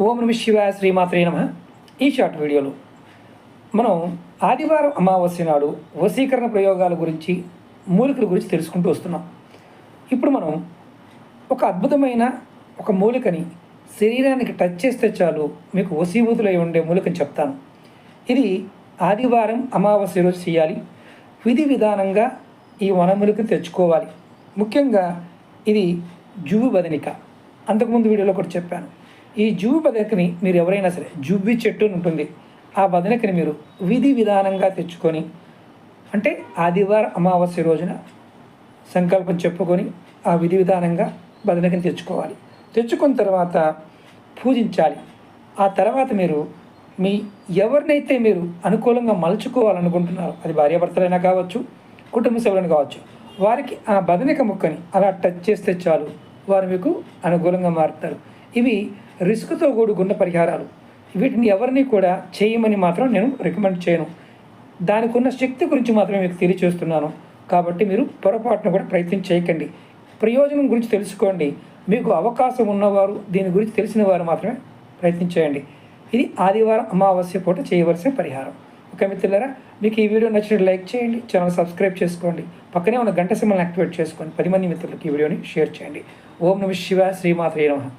ఓం నమ శివాయ శ్రీమాత్రే నమ. ఈ షార్ట్ వీడియోలో మనం ఆదివారం అమావాస్య నాడు వశీకరణ ప్రయోగాల గురించి, మూలికల గురించి తెలుసుకుంటూ వస్తున్నాం. ఇప్పుడు మనం ఒక అద్భుతమైన ఒక మూలికని శరీరానికి టచ్ చేస్తే చాలు మీకు వశీభూతులై ఉండే మూలికని చెప్తాను. ఇది ఆదివారం అమావాస్య రోజు చేయాలి. విధి విధానంగా ఈ వనమూలికను తెచ్చుకోవాలి. ముఖ్యంగా ఇది జువ్వి బదనిక. అంతకుముందు వీడియోలో కూడా చెప్పాను. ఈ జువ్వి బదనికని మీరు ఎవరైనా సరే, జువ్వి చెట్టు ఉంటుంది, ఆ బదనికని మీరు విధి విధానంగా తెచ్చుకొని, అంటే ఆదివారం అమావాస్య రోజున సంకల్పం చెప్పుకొని ఆ విధి విధానంగా బదనికని తెచ్చుకోవాలి. తెచ్చుకున్న తర్వాత పూజించాలి. ఆ తర్వాత మీరు ఎవరినైతే మీరు అనుకూలంగా మలుచుకోవాలనుకుంటున్నారో, అది భార్యాభర్తలైనా కావచ్చు, కుటుంబ సభ్యులను కావచ్చు, వారికి ఆ బదనిక ముక్కని అలా టచ్ చేస్తే చాలు, వారు మీకు అనుకూలంగా మారుతారు. ఇవి రిస్క్తో కూడుకున్న పరిహారాలు. వీటిని ఎవరిని కూడా చేయమని మాత్రం నేను రికమెండ్ చేయను. దానికి ఉన్న శక్తి గురించి మాత్రమే మీకు తెలియచేస్తున్నాను. కాబట్టి మీరు పొరపాటును కూడా ప్రయత్నం చేయకండి. ప్రయోజనం గురించి తెలుసుకోండి. మీకు అవకాశం ఉన్నవారు, దీని గురించి తెలిసిన వారు మాత్రమే ప్రయత్నం చేయండి. ఇది ఆదివారం అమావాస్య పూట చేయవలసిన పరిహారం. ఓకే మిత్రులారా, మీకు ఈ వీడియో నచ్చినట్టు లైక్ చేయండి, ఛానల్ సబ్స్క్రైబ్ చేసుకోండి, పక్కనే ఉన్న గంట సింబల్ని యాక్టివేట్ చేసుకోండి, 10 మంది మిత్రులకు ఈ వీడియోని షేర్ చేయండి. ఓం నమ శివాయ శ్రీమాత్రే నమః.